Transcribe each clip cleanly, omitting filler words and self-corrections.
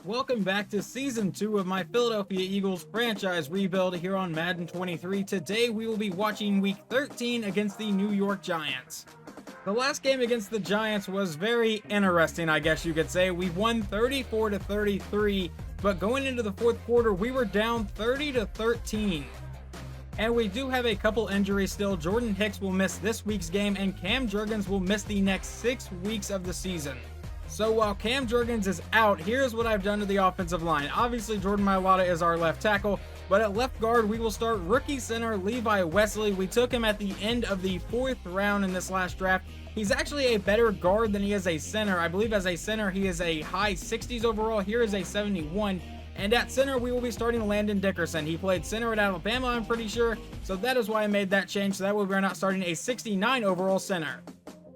Welcome back to Season 2 of my Philadelphia Eagles franchise rebuild here on Madden 23. Today we will be watching Week 13 against the New York Giants. The last game against the Giants was very interesting, I guess you could say. We won 34-33, but going into the fourth quarter, we were down 30-13. And we do have a couple injuries still. Jordan Hicks will miss this week's game, and Cam Jurgens will miss the next 6 weeks of the season. So while Cam Jurgens is out, here's what I've done to the offensive line. Obviously, Jordan Mailata is our left tackle, but at left guard, we will start rookie center Levi Wesley. We took him at the end of the 4th round in this last draft. He's actually a better guard than he is a center. I believe as a center, he is a high 60s overall. Here is a 71. And at center, we will be starting Landon Dickerson. He played center at Alabama, I'm pretty sure. So that is why I made that change. So that way we're not starting a 69 overall center.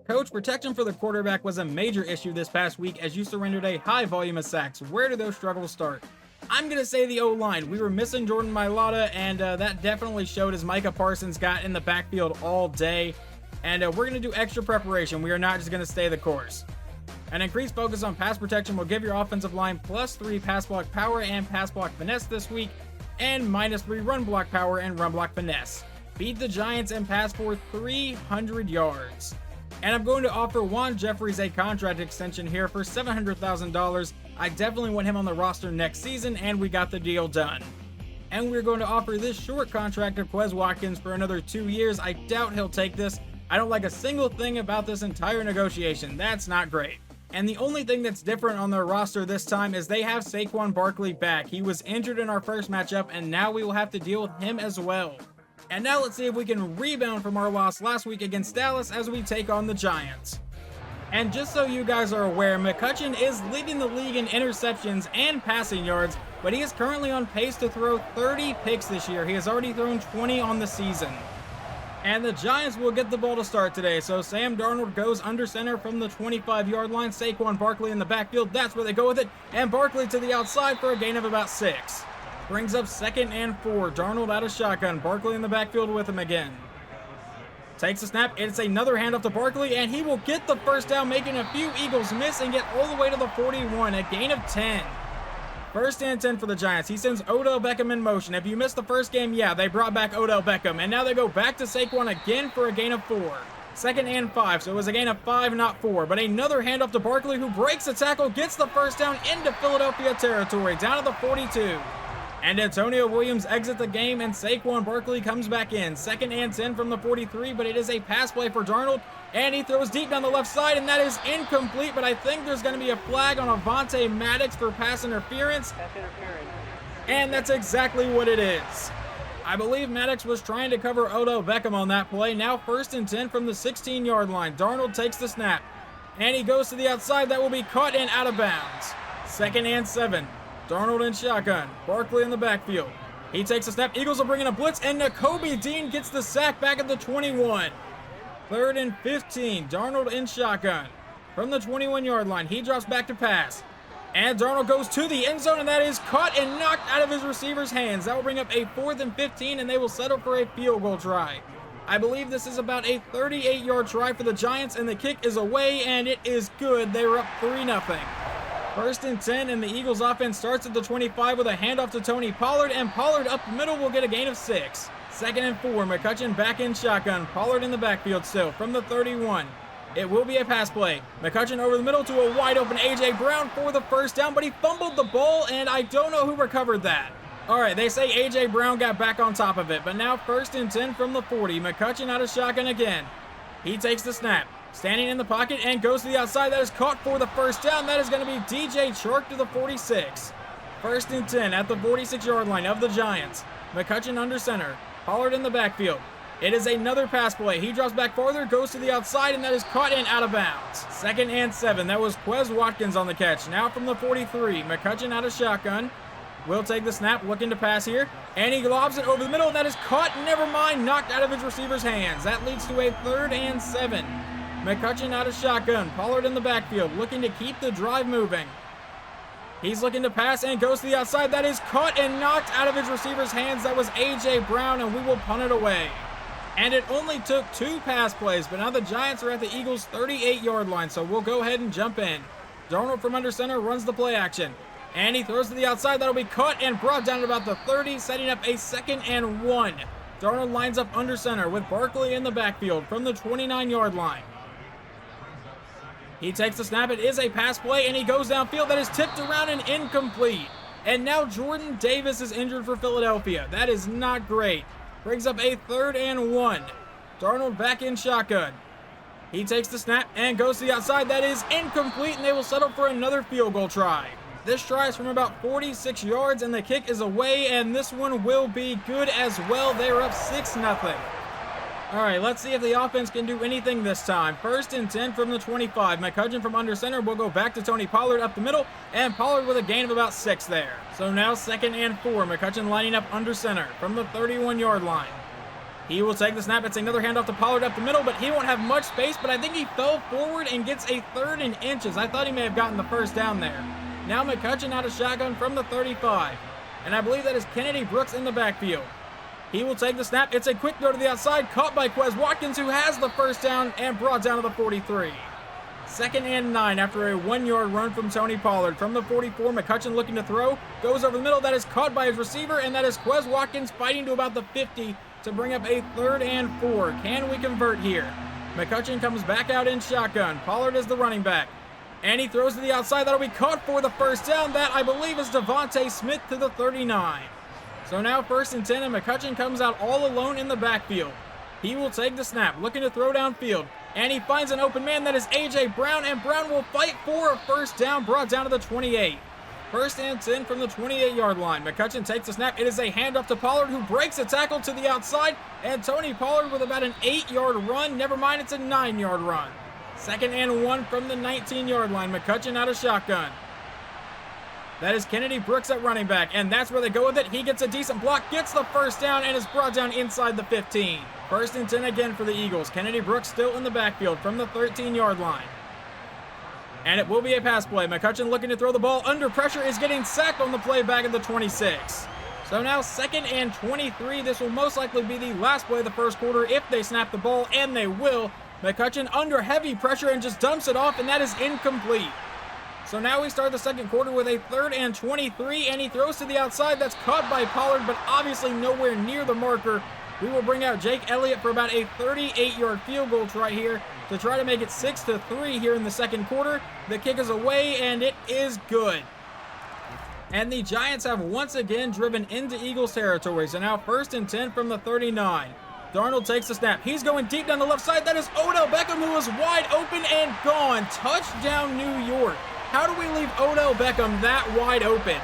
Coach, protection for the quarterback was a major issue this past week as you surrendered a high volume of sacks. Where do those struggles start? I'm going to say the O-line. We were missing Jordan Mailata, and that definitely showed as Micah Parsons got in the backfield all day. And we're going to do extra preparation. We are not just going to stay the course. An increased focus on pass protection will give your offensive line +3 pass block power and pass block finesse this week, and -3 run block power and run block finesse. Beat the Giants and pass for 300 yards. And I'm going to offer Juan Jeffries a contract extension here for $700,000. I definitely want him on the roster next season, and we got the deal done. And we're going to offer this short contract to Quez Watkins for another 2 years. I doubt he'll take this. I don't like a single thing about this entire negotiation. That's not great. And the only thing that's different on their roster this time is they have SAQUON Barkley back. He was injured in our first matchup, and now we will have to deal with him as well. And now let's see if we can rebound from our loss last week against Dallas as we take on the Giants. And just so you guys are aware, McCutcheon is leading the league in interceptions and passing yards, but he is currently on pace to throw 30 picks this year. He has already thrown 20 on the season. And the Giants will get the ball to start today. So Sam Darnold goes under center from the 25-yard line. SAQUON Barkley in the backfield. That's where they go with it. And Barkley to the outside for a gain of about 6. Brings up 2nd and 4. Darnold out of shotgun. Barkley in the backfield with him again. Takes a snap. It's another handoff to Barkley, and he will get the first down, making a few Eagles miss and get all the way to the 41. A gain of 10. 1st and 10 for the Giants. He sends Odell Beckham in motion. If you missed the first game, yeah, they brought back Odell Beckham. And now they go back to SAQUON again for a gain of 4. 2nd and 5, so it was a gain of 5, not 4. But another handoff to Barkley, who breaks the tackle, gets the first down into Philadelphia territory, down to the 42. And Antonio Williams exits the game, and SAQUON Barkley comes back in. 2nd and 10 from the 43, but it is a pass play for Darnold, and he throws deep down the left side, and that is incomplete, but I think there's going to be a flag on Avonte Maddox for pass interference. And that's exactly what it is. I believe Maddox was trying to cover Odell Beckham on that play. Now 1st and 10 from the 16-yard line. Darnold takes the snap, and he goes to the outside. That will be caught and out of bounds. 2nd and 7. Darnold in shotgun. Barkley in the backfield. He takes a snap. Eagles will bring in a blitz, and Nakobe Dean gets the sack back at the 21. 3rd and 15. Darnold in shotgun. From the 21-yard line, he drops back to pass. And Darnold goes to the end zone, and that is caught and knocked out of his receiver's hands. That will bring up a 4th and 15, and they will settle for a field goal try. I believe this is about a 38-yard try for the Giants, and the kick is away, and it is good. They were up 3-0. 1st and 10, and the Eagles offense starts at the 25 with a handoff to Tony Pollard, and Pollard up the middle will get a gain of 6. 2nd and 4, McCutcheon back in shotgun. Pollard in the backfield still from the 31. It will be a pass play. McCutcheon over the middle to a wide open A.J. Brown for the first down, but he fumbled the ball, and I don't know who recovered that. All right, they say A.J. Brown got back on top of it, but now 1st and 10 from the 40. McCutcheon out of shotgun again. He takes the snap. Standing in the pocket and goes to the outside. That is caught for the first down. That is going to be DJ Chark to the 46. 1st and 10 at the 46-yard line of the Giants. McCutcheon under center. Pollard in the backfield. It is another pass play. He drops back farther, goes to the outside, and that is caught and out of bounds. 2nd and 7. That was Quez Watkins on the catch. Now from the 43. McCutcheon out of shotgun. Will take the snap, looking to pass here. And he lobs it over the middle, and that is caught. Never mind, knocked out of his receiver's hands. That leads to a 3rd and 7. McCutcheon out of shotgun. Pollard in the backfield, looking to keep the drive moving. He's looking to pass and goes to the outside. That is caught and knocked out of his receiver's hands. That was A.J. Brown, and we will punt it away. And it only took 2 pass plays, but now the Giants are at the Eagles' 38-yard line, so we'll go ahead and jump in. Darnold from under center runs the play action. And he throws to the outside. That'll be caught and brought down at about the 30, setting up a 2nd and 1. Darnold lines up under center with Barkley in the backfield from the 29-yard line. He takes the snap. It is a pass play, and he goes downfield. That is tipped around and incomplete. And now Jordan Davis is injured for Philadelphia. That is not great. Brings up a 3rd and 1. Darnold back in shotgun. He takes the snap and goes to the outside. That is incomplete, and they will settle for another field goal try. This try is from about 46 yards, and the kick is away, and this one will be good as well. They're up 6-0. All right, let's see if the offense can do anything this time. 1st and 10 from the 25. McCutcheon from under center will go back to Tony Pollard up the middle, and Pollard with a gain of about 6 there. So now 2nd and 4. McCutcheon lining up under center from the 31-yard line. He will take the snap. It's another handoff to Pollard up the middle, but he won't have much space, but I think he fell forward and gets a 3rd and inches. I thought he may have gotten the first down there. Now McCutcheon out of shotgun from the 35. And I believe that is Kennedy Brooks in the backfield. He will take the snap. It's a quick throw to the outside, caught by Quez Watkins, who has the first down and brought down to the 43. 2nd and 9 after a 1-yard run from Tony Pollard. From the 44, McCutcheon looking to throw. Goes over the middle. That is caught by his receiver, and that is Quez Watkins fighting to about the 50 to bring up a 3rd and 4. Can we convert here? McCutcheon comes back out in shotgun. Pollard is the running back. And he throws to the outside. That'll be caught for the first down. That, I believe, is Devontae Smith to the 39. So now 1st and 10, and McCutcheon comes out all alone in the backfield. He will take the snap, looking to throw downfield. And he finds an open man. That is A.J. Brown, and Brown will fight for a first down, brought down to the 28. 1st and 10 from the 28-yard line. McCutcheon takes the snap. It is a handoff to Pollard, who breaks a tackle to the outside. And Tony Pollard with about an 8-yard run. Never mind, it's a 9-yard run. 2nd and 1 from the 19-yard line. McCutcheon out of shotgun. That is Kennedy Brooks at running back, and that's where they go with it. He gets a decent block, gets the first down, and is brought down inside the 15. 1st and 10 again for the Eagles. Kennedy Brooks still in the backfield from the 13-yard line. And it will be a pass play. McCutcheon looking to throw the ball under pressure, is getting sacked on the play back at the 26. So now 2nd and 23. This will most likely be the last play of the first quarter if they snap the ball, and they will. McCutcheon under heavy pressure and just dumps it off, and that is incomplete. So now we start the second quarter with a 3rd and 23, and he throws to the outside. That's caught by Pollard, but obviously nowhere near the marker. We will bring out Jake Elliott for about a 38-yard field goal try here to try to make it 6-3 here in the second quarter. The kick is away, and it is good. And the Giants have once again driven into Eagles territory. So now 1st and 10 from the 39. Darnold takes the snap. He's going deep down the left side. That is Odell Beckham, who is wide open and gone. Touchdown, New York. How do we leave Odell Beckham that wide open?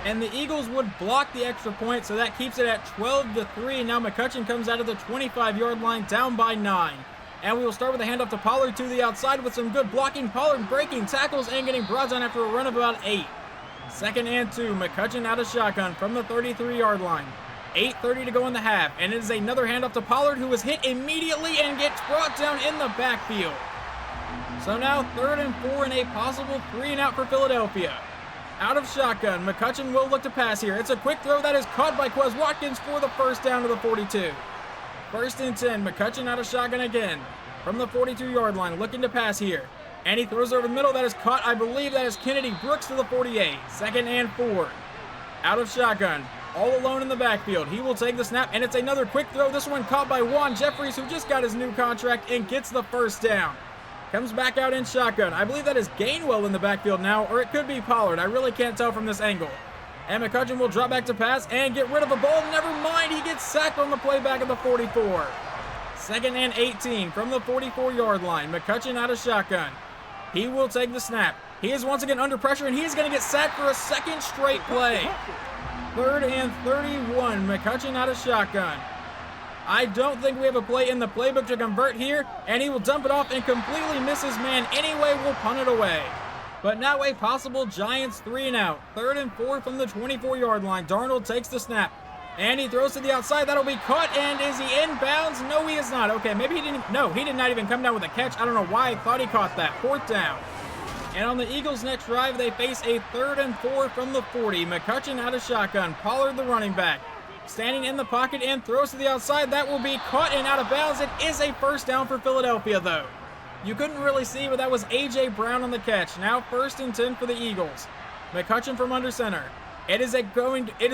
And the Eagles would block the extra point, so that keeps it at 12-3. Now McCutcheon comes out of the 25-yard line, down by 9. And we will start with a handoff to Pollard to the outside with some good blocking. Pollard breaking tackles and getting brought down after a run of about 8. 2nd and 2. McCutcheon out of shotgun from the 33-yard line. 8:30 to go in the half, and it is another handoff to Pollard, who was hit immediately and gets brought down in the backfield. So now 3rd and 4 and a possible 3-and-out for Philadelphia. Out of shotgun, McCutcheon will look to pass here. It's a quick throw that is caught by Quez Watkins for the first down to the 42. 1st and 10, McCutcheon out of shotgun again from the 42-yard line, looking to pass here. And he throws over the middle. That is caught. I believe that is Kennedy Brooks to the 48. 2nd and 4. Out of shotgun. All alone in the backfield. He will take the snap, and it's another quick throw. This one caught by Juan Jeffries, who just got his new contract and gets the first down. Comes back out in shotgun. I believe that is Gainwell in the backfield now, or it could be Pollard. I really can't tell from this angle. And McCutcheon will drop back to pass and get rid of the ball. Never mind, he gets sacked on the play back at the 44. 2nd and 18 from the 44-yard line. McCutcheon out of shotgun. He will take the snap. He is once again under pressure, and he is going to get sacked for a second straight play. 3rd and 31. McCutcheon out of shotgun. I don't think we have a play in the playbook to convert here, and he will dump it off and completely miss his man anyway. We'll punt it away. But now a possible Giants 3-and-out. 3rd and 4 from the 24-yard line. Darnold takes the snap, and he throws to the outside. That'll be caught, and is he in bounds? No, he is not. Okay, maybe he didn't. No, he did not even come down with a catch. I don't know why I thought he caught that. 4th down. And on the Eagles' next drive, they face a 3rd and 4 from the 40. McCutcheon out of shotgun. Pollard, the running back, standing in the pocket and throws to the outside. That will be caught and out of bounds. It is a first down for Philadelphia, though. You couldn't really see, but that was A.J. Brown on the catch. Now 1st and 10 for the Eagles. McCutcheon from under center. It is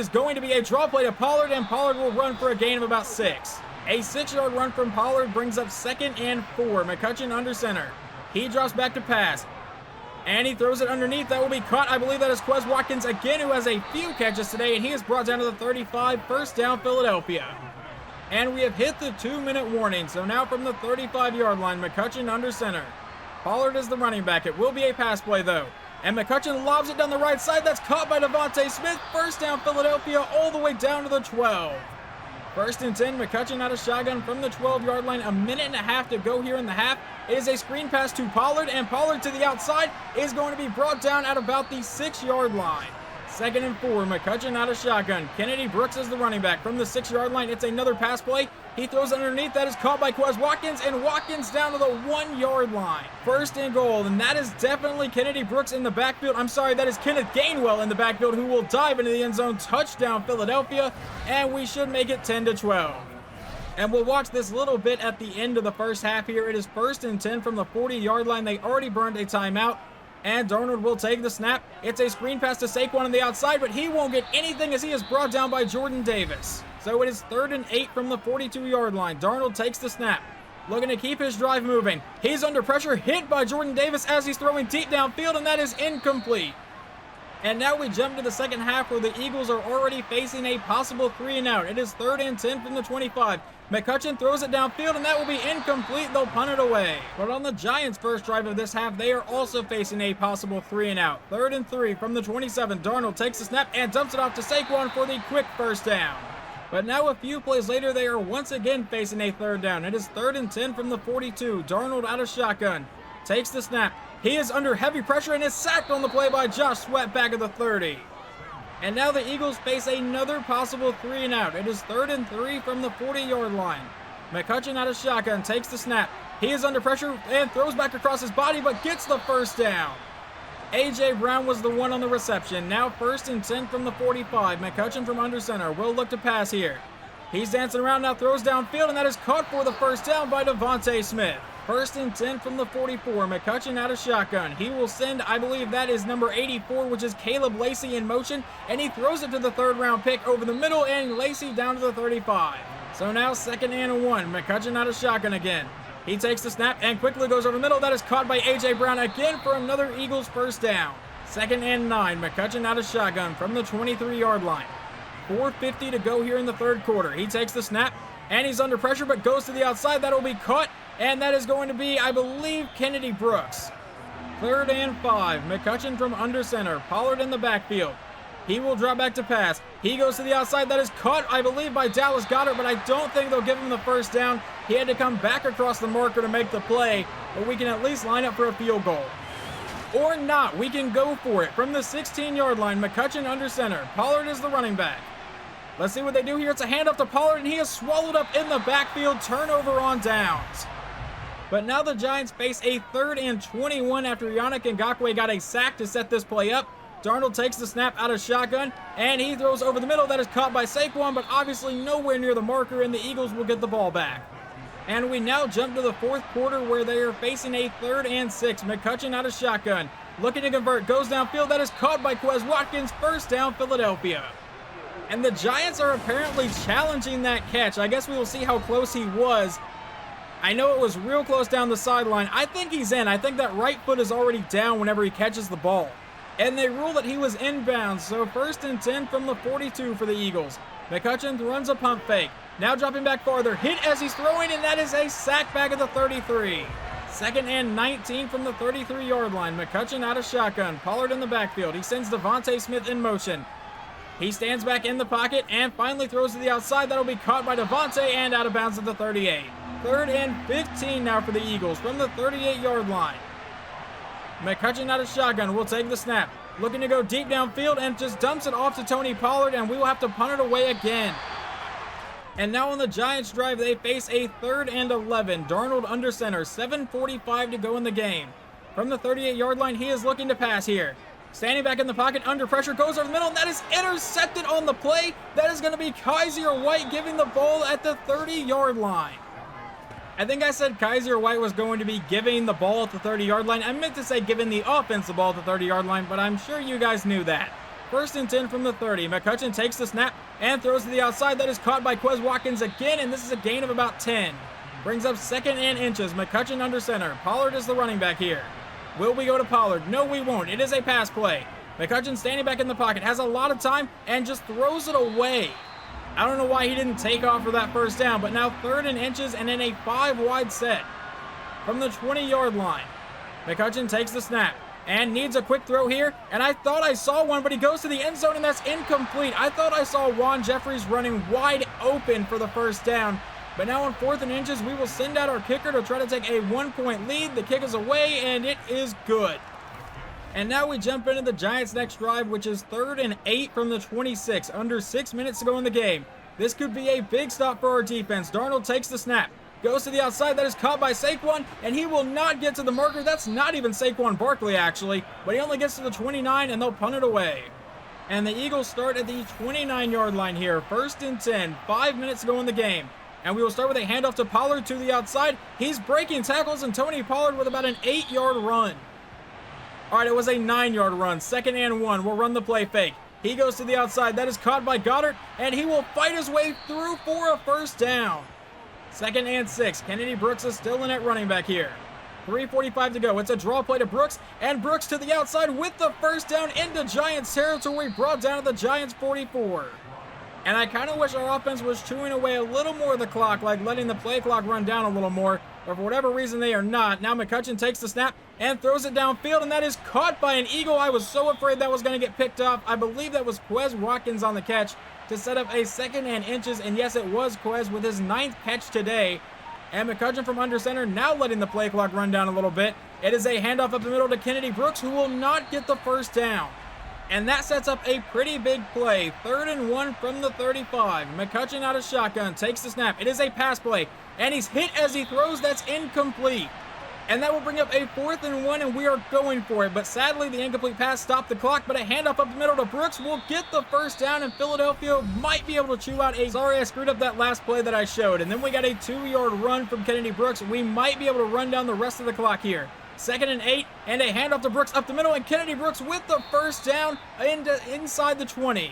going to be a draw play to Pollard, and Pollard will run for a gain of about 6. A 6-yard run from Pollard brings up 2nd and 4. McCutcheon under center. He drops back to pass. And he throws it underneath. That will be caught. I believe that is Quez Watkins again, who has a few catches today, and he is brought down to the 35. First down, Philadelphia. And we have hit the 2-minute warning. So now from the 35-yard line, McCutcheon under center. Pollard is the running back. It will be a pass play, though. And McCutcheon lobs it down the right side. That's caught by Devontae Smith. First down, Philadelphia, all the way down to the 12. First and 10, McCutcheon out of shotgun from the 12-yard line. A minute and a half to go here in the half. It is a screen pass to Pollard, and Pollard to the outside is going to be brought down at about the 6-yard line. 2nd and 4, McCutcheon out of shotgun. Kennedy Brooks is the running back from the 6-yard line. It's another pass play. He throws it underneath. That is caught by Quez Watkins, and Watkins down to the 1-yard line. First and goal, and that is definitely Kennedy Brooks in the backfield. I'm sorry, that is Kenneth Gainwell in the backfield, who will dive into the end zone. Touchdown, Philadelphia, and we should make it 10-12. And we'll watch this little bit at the end of the first half here. It is 1st and 10 from the 40-yard line. They already burned a timeout. And Darnold will take the snap. It's a screen pass to SAQUON on the outside, but he won't get anything as he is brought down by Jordan Davis. So it is 3rd and 8 from the 42-yard line. Darnold takes the snap, looking to keep his drive moving. He's under pressure, hit by Jordan Davis as he's throwing deep downfield, and that is incomplete. And now we jump to the second half where the Eagles are already facing a possible 3-and-out. It is 3rd and 10 from the 25. McCutcheon throws it downfield, and that will be incomplete. They'll punt it away. But on the Giants' first drive of this half, they are also facing a possible 3-and-out. 3rd and 3 from the 27. Darnold takes the snap and dumps it off to SAQUON for the quick first down. But now a few plays later, they are once again facing a 3rd down. It is 3rd and 10 from the 42. Darnold out of shotgun. Takes the snap. He is under heavy pressure and is sacked on the play by Josh Sweat back at the 30. And now the Eagles face another possible 3-and-out. It is 3rd and 3 from the 40-yard line. McCutcheon out of shotgun, takes the snap. He is under pressure and throws back across his body, but gets the first down. A.J. Brown was the one on the reception. Now 1st and 10 from the 45. McCutcheon from under center will look to pass here. He's dancing around, now throws downfield, and that is caught for the first down by Devontae Smith. 1st and 10 from the 44. McCutcheon out of shotgun. He will send, I believe that is number 84, which is Caleb Lacey in motion, and he throws it to the 3rd-round pick over the middle, and Lacey down to the 35. So now 2nd and 1. McCutcheon out of shotgun again. He takes the snap and quickly goes over the middle. That is caught by A.J. Brown again for another Eagles first down. 2nd and 9. McCutcheon out of shotgun from the 23-yard line. 4:50 to go here in the 3rd quarter. He takes the snap, and he's under pressure, but goes to the outside. That'll be caught. And that is going to be, I believe, Kennedy Brooks. 3rd and 5. McCutcheon from under center. Pollard in the backfield. He will drop back to pass. He goes to the outside. That is caught, I believe, by Dallas Goedert, but I don't think they'll give him the first down. He had to come back across the marker to make the play, but we can at least line up for a field goal. Or not. We can go for it. From the 16-yard line, McCutcheon under center. Pollard is the running back. Let's see what they do here. It's a handoff to Pollard, and he is swallowed up in the backfield. Turnover on downs. But now the Giants face a 3rd and 21 after Yannick Ngakoue got a sack to set this play up. Darnold takes the snap out of shotgun, and he throws over the middle. That is caught by SAQUON, but obviously nowhere near the marker, and the Eagles will get the ball back. And we now jump to the 4th quarter where they are facing a 3rd and 6. McCutcheon out of shotgun. Looking to convert. Goes downfield. That is caught by Quez Watkins. First down, Philadelphia. And the Giants are apparently challenging that catch. I guess we will see how close he was. I know it was real close down the sideline. I think he's in. I think that right foot is already down whenever he catches the ball. And they rule that he was inbounds, so 1st and 10 from the 42 for the Eagles. McCutcheon runs a pump fake. Now dropping back farther. Hit as he's throwing, and that is a sack back at the 33. 2nd and 19 from the 33-yard line. McCutcheon out of shotgun. Pollard in the backfield. He sends Devontae Smith in motion. He stands back in the pocket and finally throws to the outside. That'll be caught by Devontae and out of bounds at the 38. 3rd and 15 now for the Eagles from the 38-yard line. McCutcheon out of shotgun will take the snap. Looking to go deep downfield and just dumps it off to Tony Pollard, and we will have to punt it away again. And now on the Giants drive, they face a 3rd and 11. Darnold under center. 7:45 to go in the game. From the 38-yard line, he is looking to pass here. Standing back in the pocket, under pressure, goes over the middle, and that is intercepted on the play. That is going to be Kaiser White giving the ball at the 30-yard line. I think I said Kaiser White was going to be giving the ball at the 30-yard line. I meant to say giving the offense the ball at the 30-yard line, but I'm sure you guys knew that. 1st and 10 from the 30. McCutcheon takes the snap and throws to the outside. That is caught by Quez Watkins again, and this is a gain of about 10. Brings up 2nd and inches. McCutcheon under center. Pollard is the running back here. Will we go to Pollard? No, we won't. It is a pass play. McCutcheon standing back in the pocket, has a lot of time, and just throws it away. I don't know why he didn't take off for that 1st down, but now 3rd and inches and in a 5-wide set from the 20-yard line. McCutcheon takes the snap and needs a quick throw here, and I thought I saw one, but he goes to the end zone, and that's incomplete. I thought I saw Juan Jeffries running wide open for the 1st down, but now on 4th and inches, we will send out our kicker to try to take a 1-point lead. The kick is away, and it is good. And now we jump into the Giants' next drive, which is 3rd and 8 from the 26, under 6 minutes to go in the game. This could be a big stop for our defense. Darnold takes the snap, goes to the outside. That is caught by SAQUON, and he will not get to the marker. That's not even Saquon Barkley, actually, but he only gets to the 29, and they'll punt it away. And the Eagles start at the 29-yard line here. 1st and 10, 5 minutes to go in the game. And we will start with a handoff to Pollard to the outside. He's breaking tackles, and Tony Pollard with about an 8-yard run. All right, it was a 9-yard run. 2nd and 1. We'll run the play fake. He goes to the outside. That is caught by Goddard, and he will fight his way through for a 1st down. 2nd and 6. Kennedy Brooks is still in at running back here. 3:45 to go. It's a draw play to Brooks, and Brooks to the outside with the 1st down into Giants territory, brought down to the Giants 44. And I kind of wish our offense was chewing away a little more of the clock, like letting the play clock run down a little more, but for whatever reason they are not. Now McCutcheon takes the snap and throws it downfield, and that is caught by an Eagle. I was so afraid that was going to get picked off. I believe that was Quez Watkins on the catch to set up a 2nd and inches, and yes, it was Quez with his 9th catch today. And McCutcheon from under center, now letting the play clock run down a little bit. It is a handoff up the middle to Kennedy Brooks, who will not get the 1st down. And that sets up a pretty big play. 3rd and 1 from the 35. McCutcheon out of shotgun, takes the snap. It is a pass play, and he's hit as he throws. That's incomplete. And that will bring up a 4th and 1, and we are going for it. But sadly, the incomplete pass stopped the clock, but a handoff up the middle to Brooks will get the 1st down, and Philadelphia might be able to chew out a... Sorry, I screwed up that last play that I showed. And then we got a 2-yard run from Kennedy Brooks. We might be able to run down the rest of the clock here. 2nd and 8, and a handoff to Brooks up the middle, and Kennedy Brooks with the 1st down inside the 20.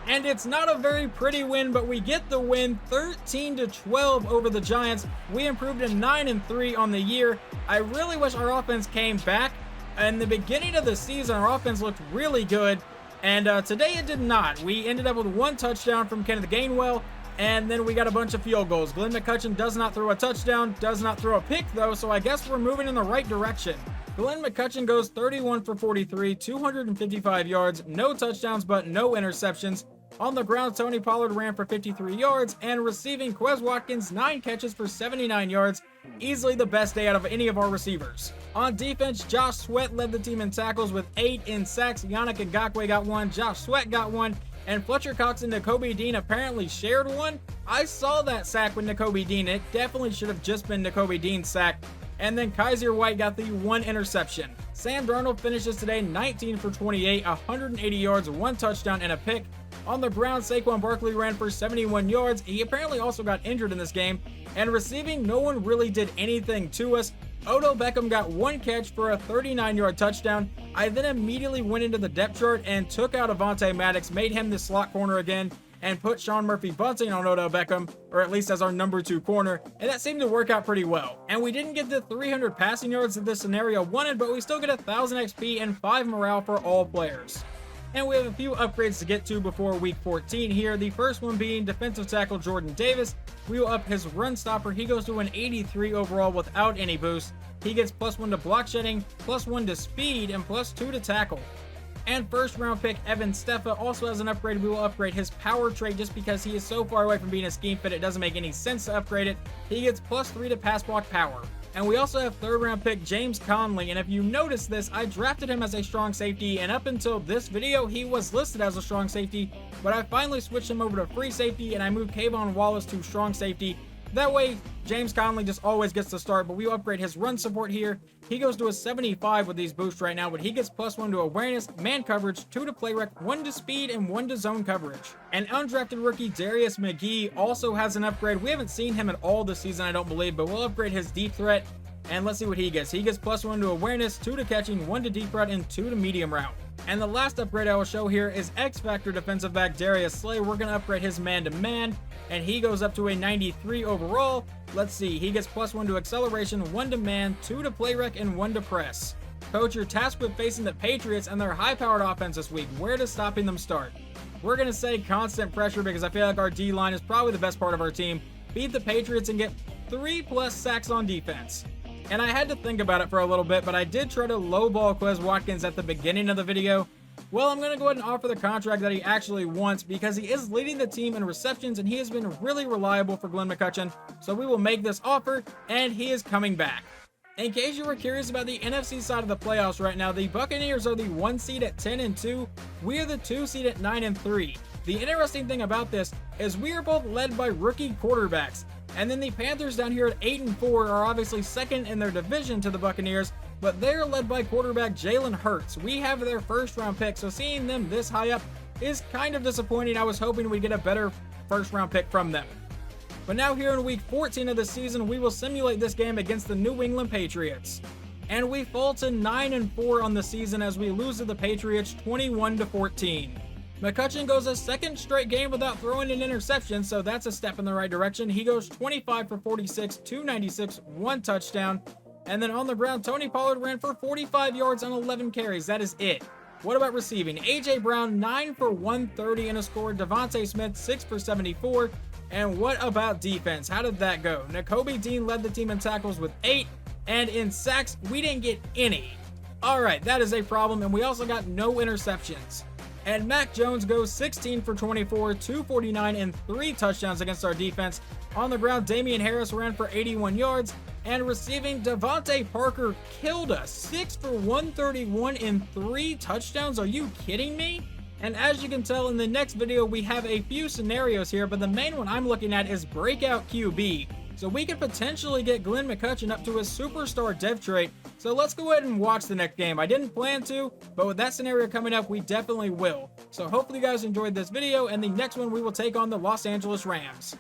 And it's not a very pretty win, but we get the win, 13-12 over the Giants. We improved to 9-3 on the year. I really wish our offense came back. In the beginning of the season, our offense looked really good, and today it did not. We ended up with 1 touchdown from Kenneth Gainwell, and then we got a bunch of field goals. Glenn McCutcheon does not throw a touchdown, does not throw a pick though, so I guess we're moving in the right direction. Glenn McCutcheon goes 31 for 43, 255 yards, no touchdowns but no interceptions. On the ground, Tony Pollard ran for 53 yards, and receiving, Quez Watkins 9 catches for 79 yards, easily the best day out of any of our receivers. On defense, Josh Sweat led the team in tackles with 8 in sacks. Yannick Ngakoue got 1, Josh Sweat got 1, and Fletcher Cox and Nakobe Dean apparently shared 1. I saw that sack with Nakobe Dean. It definitely should have just been Nakobe Dean's sack. And then Kaiser White got the 1 interception. Sam Darnold finishes today 19 for 28, 180 yards, 1 touchdown, and a pick. On the ground, Saquon Barkley ran for 71 yards. He apparently also got injured in this game. And receiving, no one really did anything to us. Odell Beckham got 1 catch for a 39-yard touchdown. I then immediately went into the depth chart and took out Avonte Maddox, made him the slot corner again, and put Sean Murphy-Bunting on Odell Beckham, or at least as our number 2 corner, and that seemed to work out pretty well. And we didn't get the 300 passing yards that this scenario wanted, but we still get 1,000 XP and 5 morale for all players. And we have a few upgrades to get to before week 14 here. The first one being defensive tackle Jordan Davis. We will up his run stopper. He goes to an 83 overall without any boost. He gets +1 to block shedding, +1 to speed, and +2 to tackle. And first round pick Evan Steffa also has an upgrade. We will upgrade his power trait just because he is so far away from being a scheme fit, it doesn't make any sense to upgrade it. He gets +3 to pass block power. And we also have third round pick James Conley, and if you notice this, I drafted him as a strong safety, and up until this video he was listed as a strong safety, but I finally switched him over to free safety and I moved Kayvon Wallace to strong safety, That way, James Conley just always gets to start, but we upgrade his run support here. He goes to a 75 with these boosts right now, but he gets +1 to awareness, man coverage, 2 to play rec, 1 to speed, and 1 to zone coverage. And undrafted rookie Darius McGee also has an upgrade. We haven't seen him at all this season, I don't believe, but we'll upgrade his deep threat. And let's see what he gets. He gets +1 to awareness, 2 to catching, 1 to deep route, and 2 to medium route. And the last upgrade I will show here is X Factor defensive back Darius Slay. We're going to upgrade his man-to-man, and he goes up to a 93 overall. Let's see, he gets +1 to acceleration, 1 to man, 2 to play rec, and 1 to press. Coach, you're tasked with facing the Patriots and their high-powered offense this week. Where does stopping them start? We're going to say constant pressure because I feel like our D-line is probably the best part of our team. Beat the Patriots and get 3+ sacks on defense. And I had to think about it for a little bit, but I did try to lowball Quez Watkins at the beginning of the video. Well, I'm going to go ahead and offer the contract that he actually wants because he is leading the team in receptions and he has been really reliable for Glenn McCutcheon. So we will make this offer and he is coming back. In case you were curious about the NFC side of the playoffs right now, the Buccaneers are the 1 seed at 10-2. We are the 2 seed at 9-3. The interesting thing about this is we are both led by rookie quarterbacks. And then the Panthers down here at 8-4 are obviously second in their division to the Buccaneers, but they're led by quarterback Jalen Hurts. We have their first round pick, so seeing them this high up is kind of disappointing. I was hoping we'd get a better first round pick from them. But now here in week 14 of the season, we will simulate this game against the New England Patriots. And we fall to 9-4 on the season as we lose to the Patriots 21-14. McCutcheon goes a second straight game without throwing an interception, so that's a step in the right direction. He goes 25 for 46, 296, 1 touchdown. And then on the ground, Tony Pollard ran for 45 yards on 11 carries. That is it. What about receiving? A.J. Brown, 9 for 130 and a score. Devontae Smith, 6 for 74. And what about defense? How did that go? Nakobe Dean led the team in tackles with 8. And in sacks, we didn't get any. All right, that is a problem. And we also got no interceptions. And Mac Jones goes 16 for 24, 249, and 3 touchdowns against our defense. On the ground, Damian Harris ran for 81 yards. And receiving, Devontae Parker killed us. 6 for 131 and 3 touchdowns. Are you kidding me? And as you can tell in the next video, we have a few scenarios here, but the main one I'm looking at is breakout QB. So we could potentially get Glenn McCutcheon up to a superstar dev trait. So let's go ahead and watch the next game. I didn't plan to, but with that scenario coming up, we definitely will. So hopefully you guys enjoyed this video, and the next one we will take on the Los Angeles Rams.